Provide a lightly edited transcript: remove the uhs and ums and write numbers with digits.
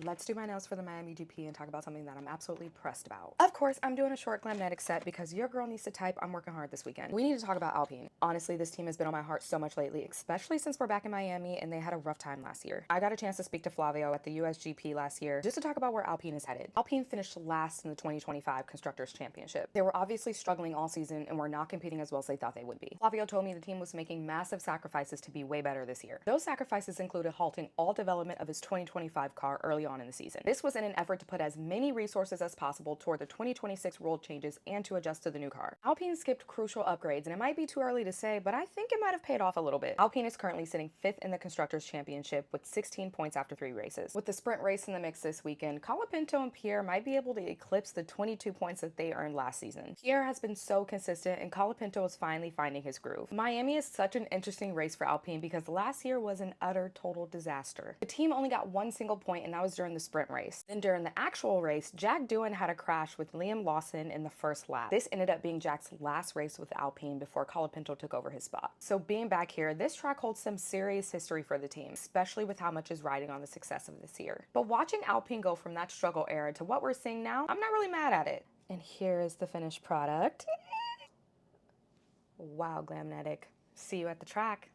Let's do my nails for the Miami GP and talk about something that I'm absolutely pressed about. Of course, I'm doing a short Glamnetic set because your girl needs to type. I'm working hard this weekend. We need to talk about Alpine. Honestly, this team has been on my heart so much lately, especially since we're back in Miami and they had a rough time last year. I got a chance to speak to Flavio at the USGP last year just to talk about where Alpine is headed. Alpine finished last in the 2025 Constructors Championship. They were obviously struggling all season and were not competing as well as they thought they would be. Flavio told me the team was making massive sacrifices to be way better this year. Those sacrifices included halting all development of his 2025 car early on in the season. This was in an effort to put as many resources as possible toward the 2026 rule changes and to adjust to the new car. Alpine skipped crucial upgrades, and it might be too early to say, but I think it might have paid off a little bit. Alpine is currently sitting 5th in the Constructors' Championship with 16 points after 3 races. With the sprint race in the mix this weekend, Colapinto and Pierre might be able to eclipse the 22 points that they earned last season. Pierre has been so consistent, and Colapinto is finally finding his groove. Miami is such an interesting race for Alpine because last year was an utter total disaster. The team only got one single point, and that was during the sprint race. Then during the actual race, Jack Doohan had a crash with Liam Lawson in the first lap. This ended up being Jack's last race with Alpine before Colapinto took over his spot. So being back here, this track holds some serious history for the team, especially with how much is riding on the success of this year. But watching Alpine go from that struggle era to what we're seeing now, I'm not really mad at it. And here is the finished product. Wow, Glamnetic. See you at the track.